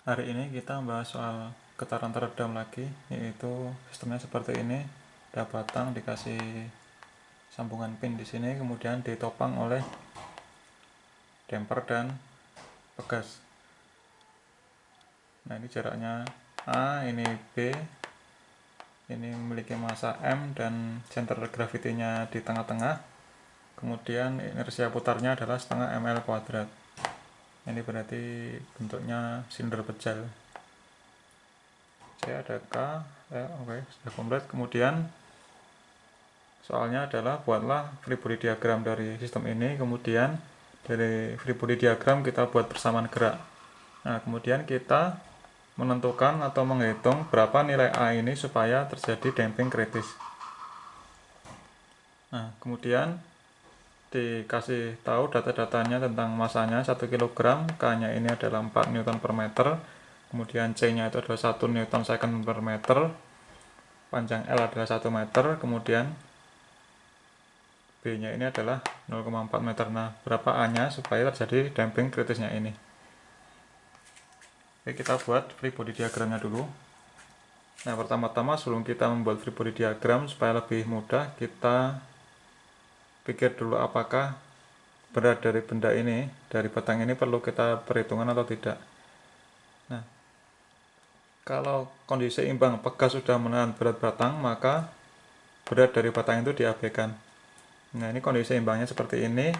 Hari ini kita membahas soal getaran teredam lagi, yaitu sistemnya seperti ini. Ada batang dikasih sambungan pin di sini, kemudian ditopang oleh damper dan pegas. Nah, ini jaraknya A, ini B, ini memiliki massa M dan center gravity-nya di tengah-tengah. Kemudian inersia putarnya adalah setengah ml kuadrat. Ini berarti bentuknya silinder pejal. C ada K, oke, sudah komplit. Kemudian soalnya adalah buatlah free body diagram dari sistem ini, kemudian dari free body diagram kita buat persamaan gerak. Nah, kemudian kita menentukan atau menghitung berapa nilai A ini supaya terjadi damping kritis. Nah, kemudian dikasih tahu data-datanya tentang masanya 1 kg, K-nya ini adalah 4 Newton per meter, kemudian C-nya itu adalah 1 Newton second per meter, panjang L adalah 1 meter, kemudian B-nya ini adalah 0,4 meter. Nah, berapa A-nya supaya terjadi damping kritisnya ini. Oke, kita buat free body diagramnya dulu. Nah, pertama-tama sebelum kita membuat free body diagram, supaya lebih mudah, kita pikir dulu apakah berat dari benda ini, dari batang ini perlu kita perhitungan atau tidak. Nah, kalau kondisi imbang pegas sudah menahan berat batang, maka berat dari batang itu diabaikan. Nah, ini kondisi imbangnya seperti ini.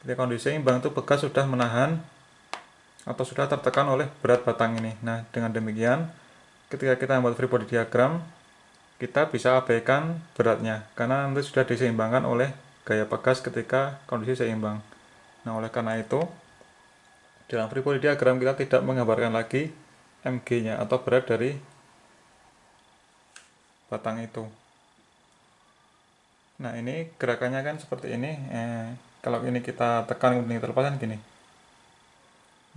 Ketika kondisi imbang itu pegas sudah menahan atau sudah tertekan oleh berat batang ini. Nah, dengan demikian ketika kita membuat free body diagram, kita bisa abaikan beratnya karena nanti sudah diseimbangkan oleh gaya pegas ketika kondisi seimbang. Nah, oleh karena itu dalam free body diagram kita tidak menggambarkan lagi mg-nya atau berat dari batang itu. Nah, ini gerakannya kan seperti ini. Kalau ini kita tekan kemudian terlepas kan gini.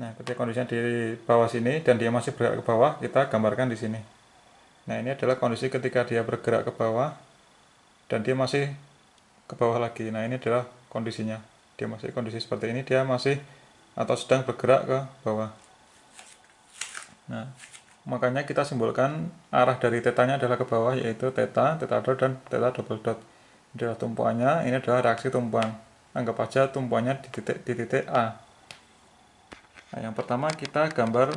Nah, ketika kondisinya di bawah sini dan dia masih bergerak ke bawah, kita gambarkan di sini. Nah, ini adalah kondisi ketika dia bergerak ke bawah dan dia masih ke bawah lagi. Nah, ini adalah kondisinya. Dia masih kondisi seperti ini, dia masih atau sedang bergerak ke bawah. Nah, makanya kita simbolkan arah dari tetanya adalah ke bawah, yaitu theta, theta dot, dan theta double dot. Ini adalah tumpuannya, ini adalah reaksi tumpuan. Anggap aja tumpuannya di titik A. Nah, yang pertama kita gambar,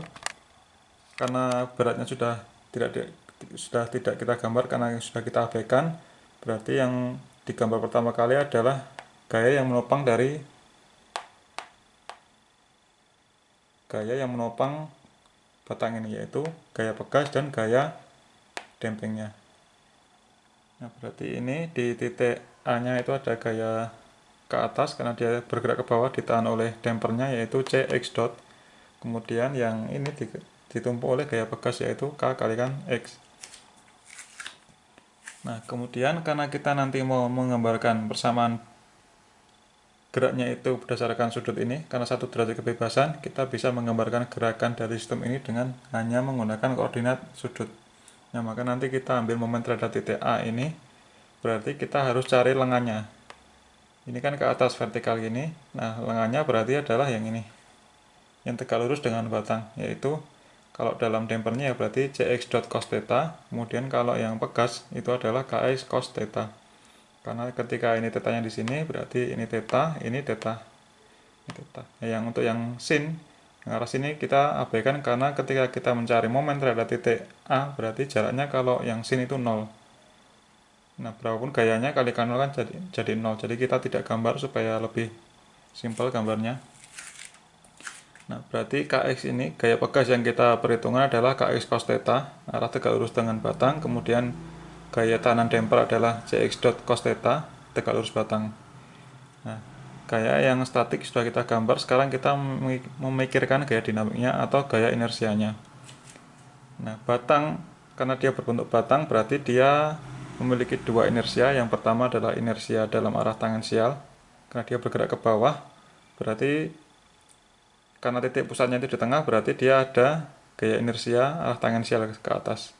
karena beratnya sudah tidak kita gambar karena sudah kita abaikan, berarti yang digambar pertama kali adalah gaya yang menopang batang ini, yaitu gaya pegas dan gaya dampingnya. Nah, berarti ini di titik A nya itu ada gaya ke atas karena dia bergerak ke bawah ditahan oleh dampernya, yaitu Cx dot. Kemudian yang ini ditumpu oleh gaya pegas, yaitu K kalikan X. Nah, kemudian karena kita nanti mau menggambarkan persamaan geraknya itu berdasarkan sudut ini, karena satu derajat kebebasan, kita bisa menggambarkan gerakan dari sistem ini dengan hanya menggunakan koordinat sudut. Nah, maka nanti kita ambil momen terhadap titik A ini, berarti kita harus cari lengannya. Ini kan ke atas vertikal gini, nah lengannya berarti adalah yang ini, yang tegak lurus dengan batang, yaitu kalau dalam dampernya ya berarti Cx dot cos theta, kemudian kalau yang pegas itu adalah Kx cos theta. Karena ketika ini tetanya di sini, berarti ini theta, ini theta. Ini theta. Nah, yang untuk yang sin, yang arah sini kita abaikan karena ketika kita mencari momen terhadap titik A, berarti jaraknya kalau yang sin itu 0. Nah, berapapun gayanya kalikan 0 kan jadi 0. Jadi kita tidak gambar supaya lebih simpel gambarnya. Nah, berarti Kx ini gaya pegas yang kita perhitungkan adalah Kx cos theta, arah tegak lurus dengan batang, kemudian gaya tahanan damper adalah Cx dot cos theta, tegak lurus batang. Nah, gaya yang statik sudah kita gambar, sekarang kita memikirkan gaya dinamiknya atau gaya inersianya. Nah, batang, karena dia berbentuk batang, berarti dia memiliki dua inersia. Yang pertama adalah inersia dalam arah tangensial, karena dia bergerak ke bawah, berarti karena titik pusatnya itu di tengah, berarti dia ada gaya inersia arah tangensial ke atas.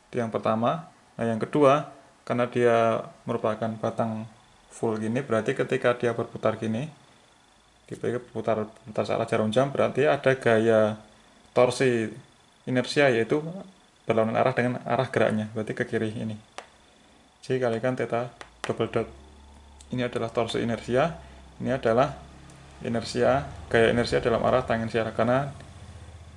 Itu yang pertama. Nah, yang kedua, karena dia merupakan batang full gini, berarti ketika dia berputar gini, berputar searah jarum jam, berarti ada gaya torsi inersia, yaitu berlawanan arah dengan arah geraknya, berarti ke kiri ini. J kalikan theta double dot. Ini adalah torsi inersia, ini adalah inersia, gaya inersia dalam arah tangensial, karena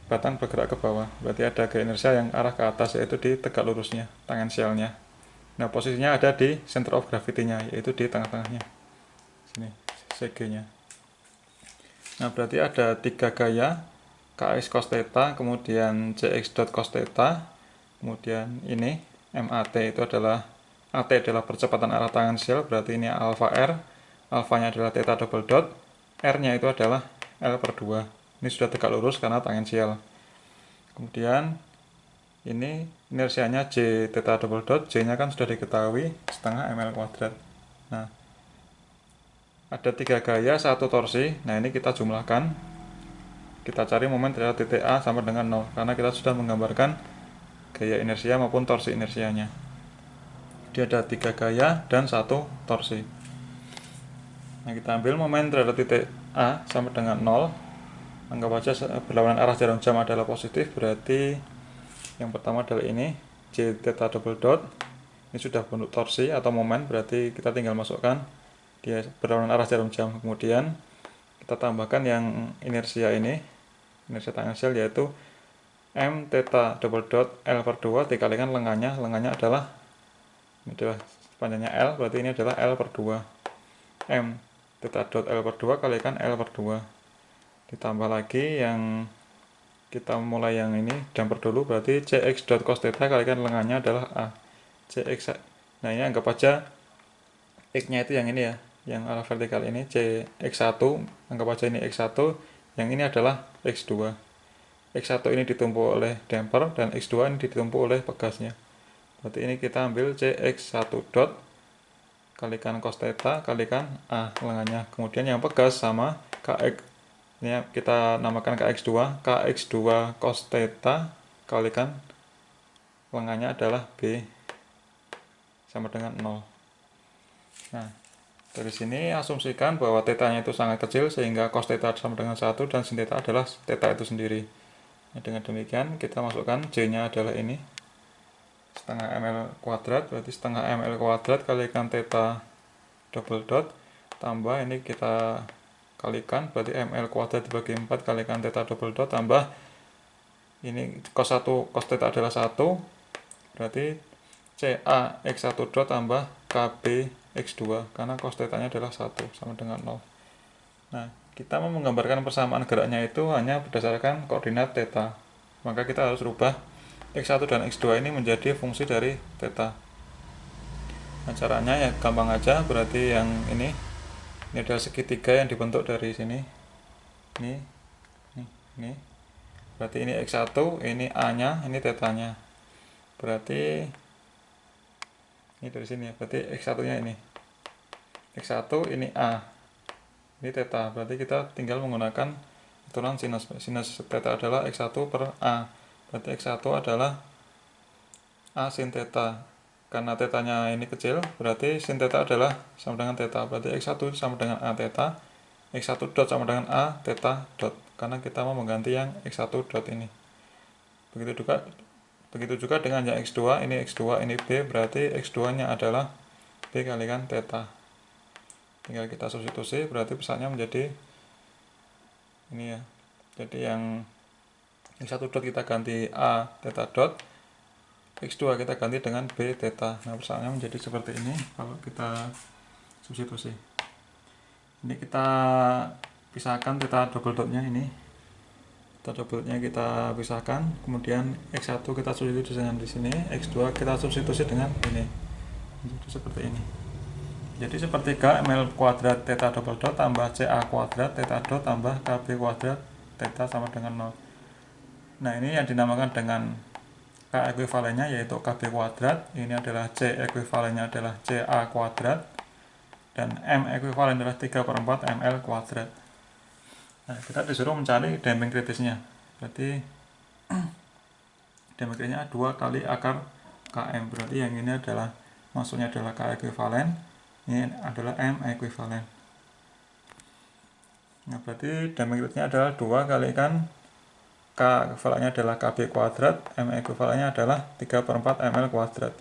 batang bergerak ke bawah, berarti ada gaya inersia yang arah ke atas, yaitu di tegak lurusnya, tangensialnya. Nah, posisinya ada di center of gravity-nya, yaitu di tengah-tengahnya. Sini, CG-nya. Nah, berarti ada 3 gaya, Kx cos theta, kemudian Cx dot cos theta, kemudian ini MAT itu adalah AT adalah percepatan arah tangensial, berarti ini alpha R, alfanya adalah theta double dot, R-nya itu adalah L per 2. Ini sudah tegak lurus karena tangensial. Kemudian ini inersianya J theta double dot, J-nya kan sudah diketahui setengah ml kuadrat. Nah, ada 3 gaya, 1 torsi. Nah, ini kita jumlahkan. Kita cari momen dari titik A sama dengan 0, karena kita sudah menggambarkan gaya inersia maupun torsi inersianya. Dia ada 3 gaya dan 1 torsi. Nah, kita ambil momen terhadap titik A sama dengan 0. Anggap aja berlawanan arah jarum jam adalah positif, berarti yang pertama adalah ini J theta double dot. Ini sudah bentuk torsi atau momen, berarti kita tinggal masukkan dia berlawanan arah jarum jam. Kemudian kita tambahkan yang inersia ini, inersia tangensial, yaitu M theta double dot L per 2 dikalikan lengannya. Lengannya adalah, ini adalah panjangnya L, berarti ini adalah L per 2. M theta dot L per 2 kalikan L per 2. Ditambah lagi yang kita mulai yang ini damper dulu, berarti Cx dot cos theta kalikan lengannya adalah A. Cx, nah ini anggap aja X-nya itu yang ini ya, yang arah vertikal ini Cx1, anggap aja ini X1, yang ini adalah X2. X1 ini ditumpu oleh damper dan X2 ini ditumpu oleh pegasnya. Berarti ini kita ambil Cx1 dot kalikan cos theta kalikan A lengannya. Kemudian yang pegas sama Kx, ini kita namakan Kx2, Kx2 cos theta kalikan lengannya adalah B sama dengan 0. Nah, dari sini asumsikan bahwa θ-nya itu sangat kecil sehingga cos theta sama dengan 1 dan sin theta adalah theta itu sendiri. Nah, dengan demikian kita masukkan J-nya adalah ini setengah ml kuadrat, berarti setengah ml kuadrat kalikan theta double dot tambah ini kita kalikan, berarti ml kuadrat dibagi 4 kalikan theta double dot tambah ini cos 1 cos theta adalah 1, berarti CA X1 dot tambah KB X2, karena cos theta nya adalah 1 sama dengan 0. Nah, kita mau menggambarkan persamaan geraknya itu hanya berdasarkan koordinat theta, maka kita harus rubah X1 dan X2 ini menjadi fungsi dari theta. Nah, caranya ya gampang aja, berarti yang ini adalah segitiga yang dibentuk dari sini, ini berarti ini X1, ini A nya, ini theta nya, berarti ini dari sini ya, berarti X1 nya ini X1, ini A, ini theta, berarti kita tinggal menggunakan aturan sinus. Sinus theta adalah X1 per A, berarti X1 adalah A sin theta. Karena theta nya ini kecil, berarti sin theta adalah sama dengan theta, berarti X1 sama dengan A theta, X1 dot sama dengan A theta dot, karena kita mau mengganti yang X1 dot ini. Begitu juga dengan yang X2, ini X2, ini B, berarti X2 nya adalah B kalikan theta. Tinggal kita substitusi, berarti pusatnya menjadi ini ya. Jadi yang X1 dot kita ganti A theta dot, X2 kita ganti dengan B theta. Nah, pusatnya menjadi seperti ini kalau kita substitusi. Ini kita pisahkan theta double dotnya ini. Theta double dotnya kita pisahkan, kemudian X1 kita substitusi dengan di sini, X2 kita substitusi dengan ini. Jadi seperti ini. Jadi sepertiga ml kuadrat theta double dot tambah CA kuadrat theta dot tambah KB kuadrat theta sama dengan 0. Nah, ini yang dinamakan dengan K ekuivalennya yaitu KB kuadrat. Ini adalah C ekuivalennya adalah CA kuadrat. Dan M ekuivalen adalah 3/4 ml kuadrat. Nah, kita disuruh mencari damping kritisnya. Berarti damping kritisnya 2 kali akar Km. Berarti yang ini adalah maksudnya adalah K ekuivalen. Ini adalah M ekuivalen. Nah, berarti damping kritisnya adalah 2 kalikan K ekuivalennya adalah KB kuadrat, M ekuivalennya adalah 3/4 ml kuadrat.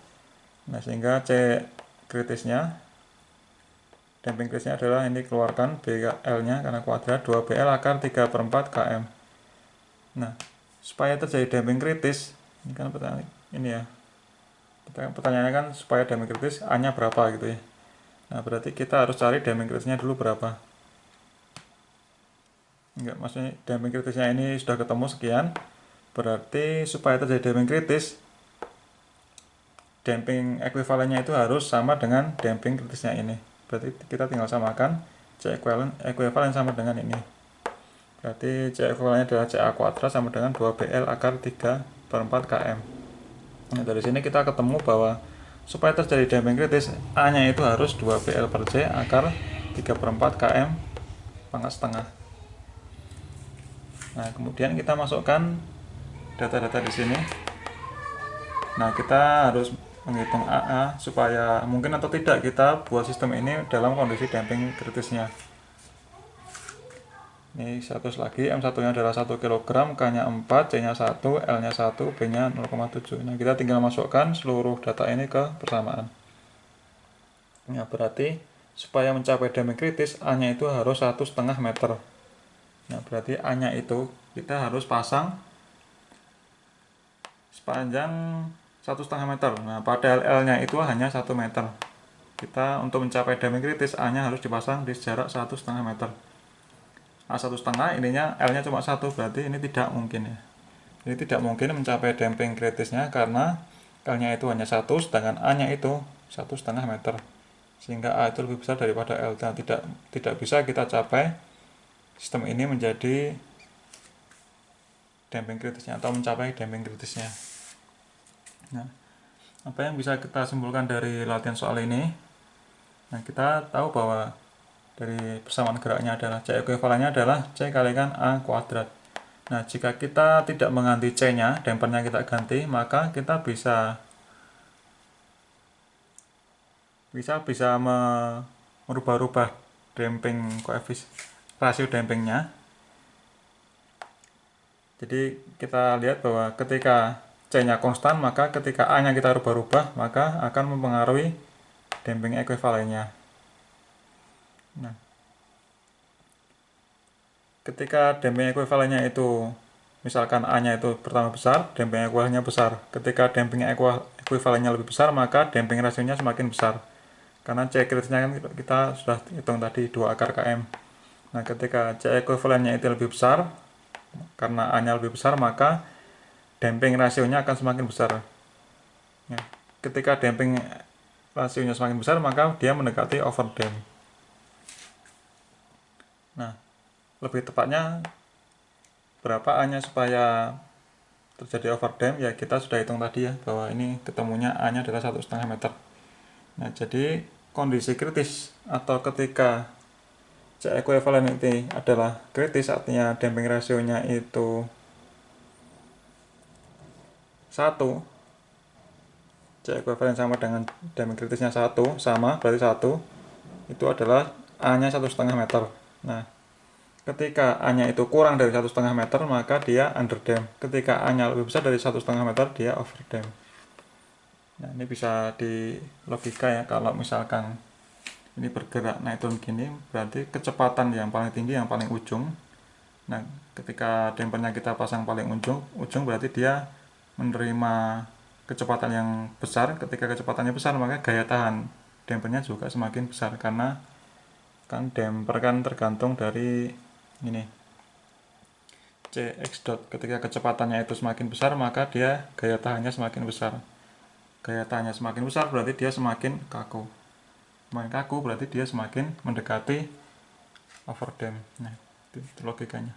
Nah, sehingga C kritisnya, damping kritisnya adalah ini keluarkan BL-nya karena kuadrat 2BL akar 3/4 km. Nah, supaya terjadi damping kritis, ini kan pertanyaan ini ya. Pertanyaannya kan supaya damping kritis A-nya berapa gitu ya. Nah, berarti kita harus cari damping kritisnya dulu berapa. Enggak, maksudnya damping kritisnya ini sudah ketemu sekian. Berarti supaya terjadi damping kritis, damping ekuivalennya itu harus sama dengan damping kritisnya ini. Berarti kita tinggal samakan C ekuivalen sama dengan ini. Berarti C ekuivalennya adalah CA kuadrat sama dengan 2BL akar 3/4 km. Nah, dari sini kita ketemu bahwa supaya terjadi damping kritis, A-nya itu harus 2BL per C akar 3/4 km pangkat setengah. Nah, kemudian kita masukkan data-data di sini. Nah, kita harus menghitung AA supaya mungkin atau tidak kita buat sistem ini dalam kondisi damping kritisnya. Ini 100 lagi, M1-nya adalah 1 kg, K-nya 4, C-nya 1, L-nya 1, B-nya 0,7. Nah, kita tinggal masukkan seluruh data ini ke persamaan. Nah, berarti supaya mencapai damping kritis, A-nya itu harus 1,5 meter. Nah, berarti A-nya itu kita harus pasang sepanjang 1,5 meter. Nah, padahal L-nya itu hanya 1 meter. Kita untuk mencapai damping kritis, A-nya harus dipasang di jarak 1,5 meter. A1,5, ininya L-nya cuma 1, berarti ini tidak mungkin ya. Ini tidak mungkin mencapai damping kritisnya karena L-nya itu hanya 1, sedangkan A-nya itu 1,5 meter. Sehingga A itu lebih besar daripada L. Dan tidak bisa kita capai sistem ini menjadi damping kritisnya atau mencapai damping kritisnya. Nah, apa yang bisa kita simpulkan dari latihan soal ini? Nah, kita tahu bahwa dari persamaan geraknya adalah C ekuivalennya adalah C kalikan A kuadrat. Nah, jika kita tidak mengganti C-nya, dampernya kita ganti, maka kita bisa merubah-rubah damping koefisien rasio dampingnya. Jadi kita lihat bahwa ketika C-nya konstan, maka ketika A-nya kita rubah-rubah, maka akan mempengaruhi damping ekuivalennya. Nah, ketika damping ekuivalennya itu misalkan A-nya itu pertama besar, damping ekuivalennya besar. Ketika damping ekuivalennya lebih besar, maka damping rasionya semakin besar. Karena C kritisnya kan kita sudah hitung tadi 2 akar km. Nah, ketika C ekuivalennya itu lebih besar, karena A-nya lebih besar, maka damping rasionya akan semakin besar. Nah, ketika damping rasionya semakin besar, maka dia mendekati overdamp. Nah, lebih tepatnya berapa A-nya supaya terjadi overdamp, ya kita sudah hitung tadi ya, bahwa ini ketemunya A-nya adalah 1,5 meter. Nah, jadi kondisi kritis atau ketika C ekuivalen ini adalah kritis, artinya damping rasionya itu 1, C ekuivalen sama dengan damping kritisnya 1, sama berarti 1, itu adalah A-nya 1,5 meter. Nah, ketika A-nya itu kurang dari 1,5 meter, maka dia underdamp. Ketika A-nya lebih besar dari 1,5 meter, dia overdamp. Nah, ini bisa di logika ya, kalau misalkan ini bergerak naik turun gini, berarti kecepatan yang paling tinggi yang paling ujung. Nah, ketika dampernya kita pasang paling ujung berarti dia menerima kecepatan yang besar. Ketika kecepatannya besar, maka gaya tahan dampernya juga semakin besar, karena kan damper kan tergantung dari ini Cx dot. Ketika kecepatannya itu semakin besar, maka dia gaya tahannya semakin besar. Gaya tahannya semakin besar berarti dia semakin kaku. Semakin kaku berarti dia semakin mendekati overdamp. Nah, itu logikanya.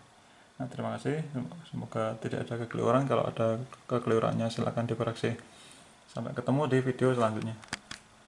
Nah, terima kasih. Semoga tidak ada kekeliruan. Kalau ada kekeliruannya silahkan dikoreksi. Sampai ketemu di video selanjutnya.